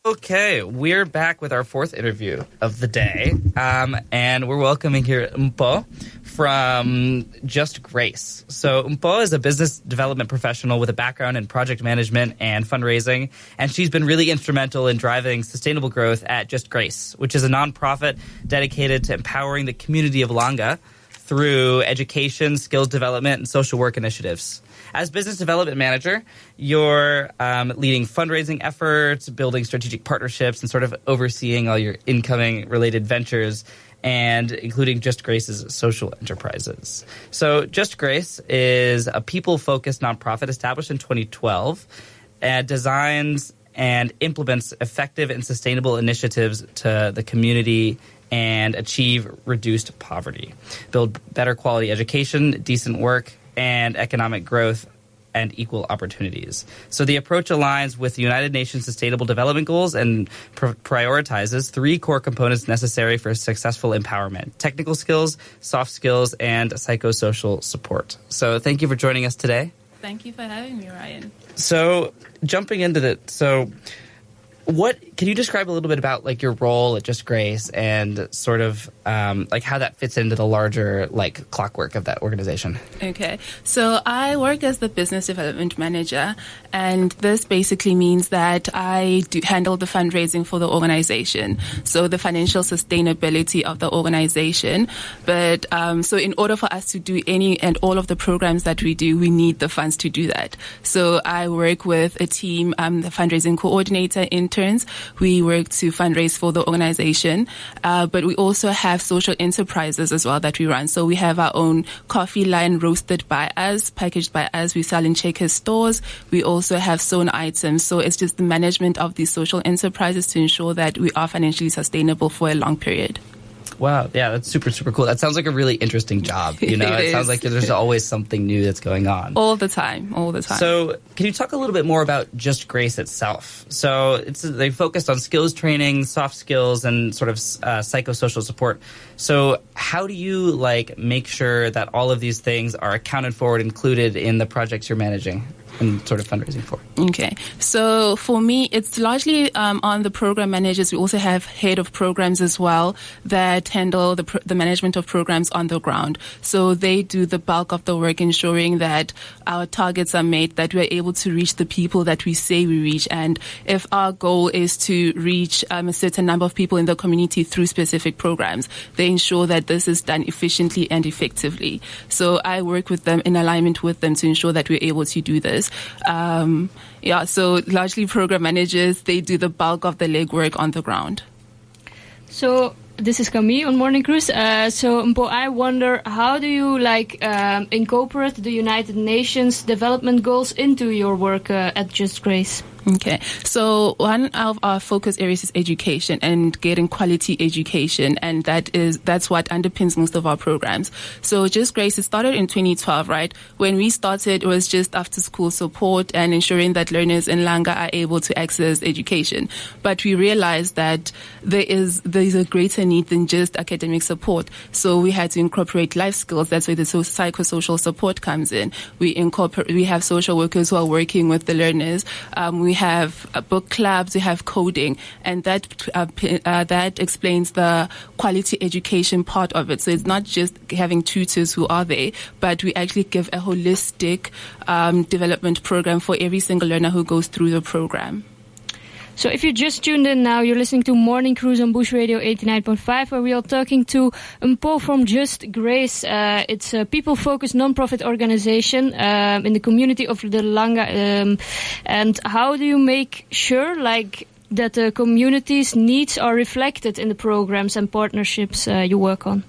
Okay, we're back with our fourth interview of the day, and we're welcoming here Mpho from Just Grace. So Mpho is a business development professional with a background in project management and fundraising, and she's been really instrumental in driving sustainable growth at Just Grace, which is a nonprofit dedicated to empowering the community of Langa through education, skills development, and social work initiatives. As business development manager, you're leading fundraising efforts, building strategic partnerships, and sort of overseeing all your incoming related ventures, and including Just Grace's social enterprises. So Just Grace is a people-focused nonprofit established in 2012 and designs and implements effective and sustainable initiatives to the community and achieve reduced poverty, build better quality education, decent work, and economic growth and equal opportunities. So the approach aligns with the United Nations Sustainable Development Goals and prioritizes three core components necessary for successful empowerment: technical skills, soft skills, and psychosocial support. So thank you for joining us today. Thank you for having me, Ryan. So jumping into can you describe a little bit about like your role at Just Grace and sort of like how that fits into the larger like clockwork of that organization? Okay, so I work as the business development manager, and this basically means that I do handle the fundraising for the organization, so the financial sustainability of the organization. But so in order for us to do any and all of the programs that we do, we need the funds to do that. So I work with a team, the fundraising coordinator, interns. We work to fundraise for the organization, but we also have social enterprises as well that we run. So we have our own coffee line roasted by us, packaged by us. We sell in Checkers stores. We also have sewn items. So it's just the management of these social enterprises to ensure that we are financially sustainable for a long period. Wow. Yeah, that's super, super cool. That sounds like a really interesting job. You know, it sounds like there's always something new that's going on. All the time. So can you talk a little bit more about Just Grace itself? So they focused on skills training, soft skills, and sort of psychosocial support. So how do you like make sure that all of these things are accounted for and included in the projects you're managing and sort of fundraising for? Okay. So for me, it's largely on the program managers. We also have head of programs as well that handle the management of programs on the ground. So they do the bulk of the work, ensuring that our targets are met, that we're able to reach the people that we say we reach. And if our goal is to reach a certain number of people in the community through specific programs, they ensure that this is done efficiently and effectively. So I work with them in alignment with them to ensure that we're able to do this. So largely program managers, they do the bulk of the legwork on the ground. So this is Camille on Morning Cruise. So Mpho, I wonder, how do you incorporate the United Nations Development Goals into your work at Just Grace? Okay, so one of our focus areas is education and getting quality education, and that's what underpins most of our programs. So Just Grace, it started in 2012, right? When we started, it was just after school support and ensuring that learners in Langa are able to access education. But we realized that there is a greater need than just academic support. So we had to incorporate life skills. That's where the psychosocial support comes in. We have social workers who are working with the learners. We have book clubs, we have coding, and that explains the quality education part of it. So it's not just having tutors who are there, but we actually give a holistic development program for every single learner who goes through the program. So if you just tuned in now, you're listening to Morning Cruise on Bush Radio 89.5, where we are talking to Mpho from Just Grace. It's a people-focused non-profit organization in the community of the Langa. And how do you make sure that the community's needs are reflected in the programs and partnerships you work on?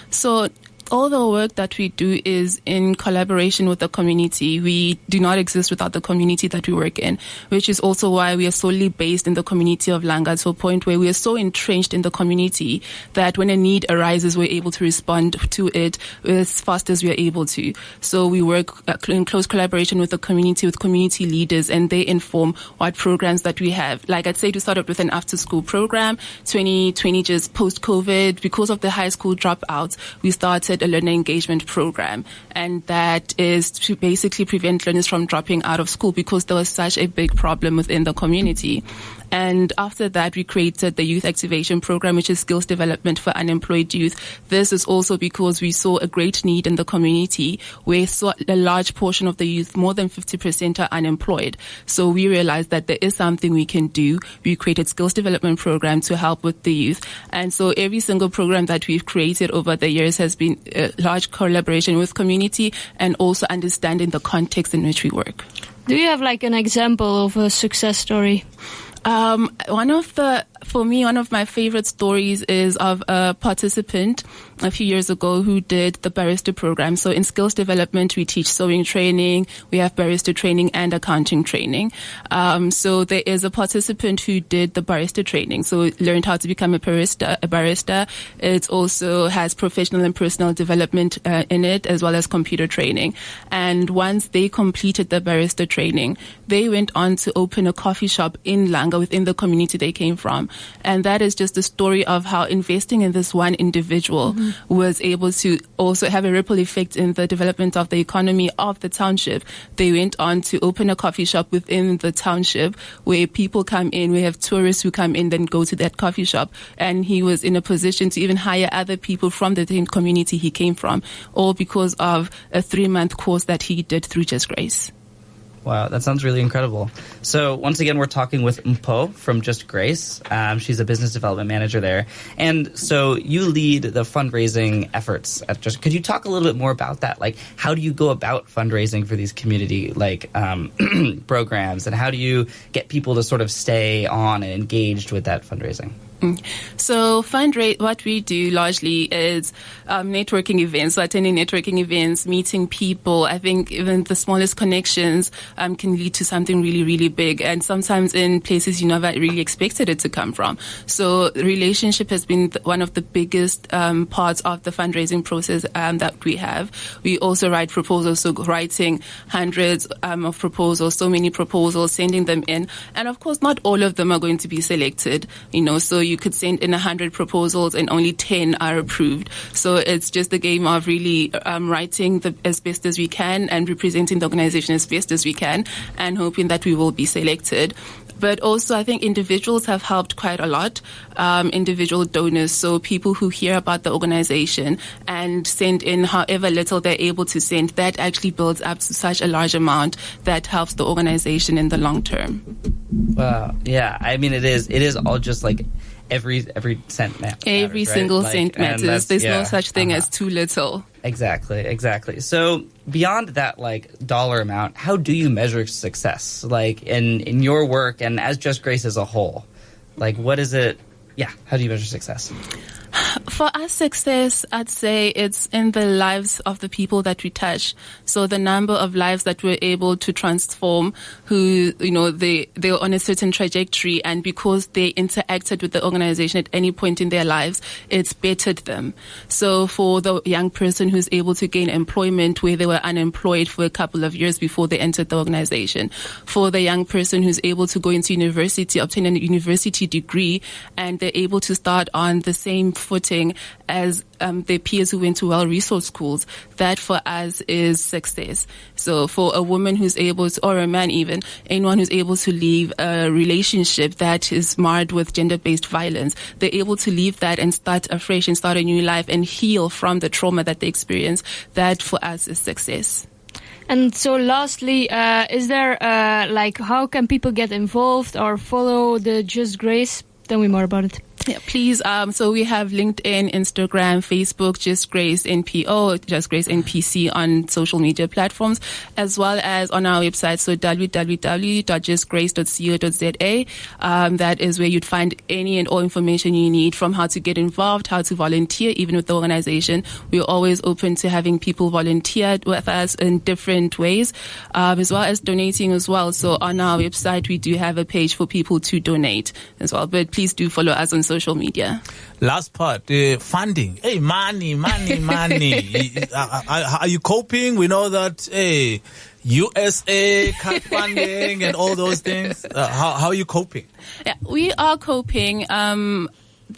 So all the work that we do is in collaboration with the community. We do not exist without the community that we work in, which is also why we are solely based in the community of Langa, to a point where we are so entrenched in the community that when a need arises, we're able to respond to it as fast as we are able to. So we work in close collaboration with the community, with community leaders, and they inform what programs that we have. Like I'd say, to start up with an after-school program, 2020, just post-COVID, because of the high school dropouts, we started created a learner engagement program, and that is to basically prevent learners from dropping out of school because there was such a big problem within the community. And after that, we created the Youth Activation Program, which is skills development for unemployed youth. This is also because we saw a great need in the community where a large portion of the youth, more than 50%, are unemployed. So we realized that there is something we can do. We created skills development program to help with the youth. And so every single program that we've created over the years has been a large collaboration with community and also understanding the context in which we work. Do you have like an example of a success story? One of my favorite stories is of a participant a few years ago who did the barista program. So in skills development, we teach sewing training, we have barista training and accounting training. So there is a participant who did the barista training. So learned how to become a barista. It also has professional and personal development in it, as well as computer training. And once they completed the barista training, they went on to open a coffee shop in Langa within the community they came from. And that is just a story of how investing in this one individual was able to also have a ripple effect in the development of the economy of the township. They went on to open a coffee shop within the township where people come in. We have tourists who come in, then go to that coffee shop. And he was in a position to even hire other people from the same community he came from, all because of a 3-month course that he did through Just Grace. Wow, that sounds really incredible. So once again, we're talking with Mpho from Just Grace. She's a business development manager there. And so you lead the fundraising efforts at Just. Could you talk a little bit more about that? Like, how do you go about fundraising for these community programs, and how do you get people to sort of stay on and engaged with that fundraising? So what we do largely is networking events, so attending networking events, meeting people. I think even the smallest connections can lead to something really, really big, and sometimes in places you never really expected it to come from. So relationship has been one of the biggest parts of the fundraising process that we have. We also write proposals, so writing hundreds of proposals, so many proposals, sending them in. And of course, not all of them are going to be selected, so you could send in 100 proposals and only 10 are approved. So it's just a game of really writing as best as we can and representing the organization as best as we can and hoping that we will be selected. But also, I think individuals have helped quite a lot, individual donors, so people who hear about the organization and send in however little they're able to send, that actually builds up to such a large amount that helps the organization in the long term. Wow. Yeah. I mean, it is all just like every cent matters. Every single cent matters. There's no such thing as too little. Exactly. So beyond that, dollar amount, how do you measure success? In your work and as Just Grace as a whole, what is it? Yeah. How do you measure success? For us, success, I'd say it's in the lives of the people that we touch. So the number of lives that we're able to transform who, they're on a certain trajectory, and because they interacted with the organization at any point in their lives, it's bettered them. So for the young person who's able to gain employment where they were unemployed for a couple of years before they entered the organization, for the young person who's able to go into university, obtain a university degree, and they're able to start on the same footing as their peers who went to well-resourced schools, that for us is success. So for a woman who's able to, or a man even, anyone who's able to leave a relationship that is marred with gender-based violence, they're able to leave that and start afresh and start a new life and heal from the trauma that they experienced. That for us is success. And so lastly, is there, how can people get involved or follow the Just Grace? Tell me more about it. Yeah, please. So we have LinkedIn, Instagram, Facebook, Just Grace Mpho, Just Grace NPC on social media platforms, as well as on our website. So www.justgrace.co.za. That is where you'd find any and all information you need, from how to get involved, how to volunteer, even with the organization. We're always open to having people volunteer with us in different ways, as well as donating as well. So on our website, we do have a page for people to donate as well. But please do follow us on social media. Last part, funding. Hey, money. Are you coping? We know that, USA cut funding and all those things. How are you coping? Yeah, we are coping.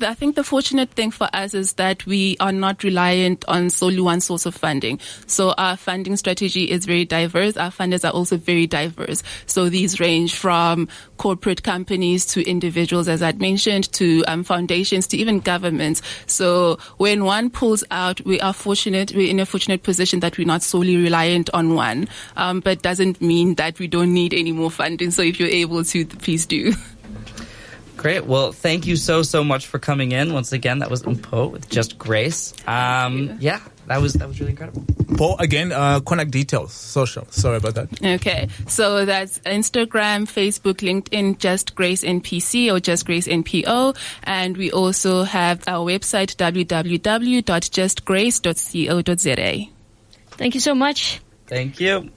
I think the fortunate thing for us is that we are not reliant on solely one source of funding. So our funding strategy is very diverse. Our funders are also very diverse. So these range from corporate companies to individuals, as I'd mentioned, to foundations, to even governments. So when one pulls out, we're in a fortunate position that we're not solely reliant on one, but doesn't mean that we don't need any more funding. So if you're able to, please do. Great. Well, thank you so much for coming in. Once again, that was Mpho with Just Grace. Yeah, that was really incredible. Mpho, again, contact details, social. Sorry about that. Okay. So that's Instagram, Facebook, LinkedIn, Just Grace NPC or Just Grace NPO. And we also have our website, www.justgrace.co.za. Thank you so much. Thank you.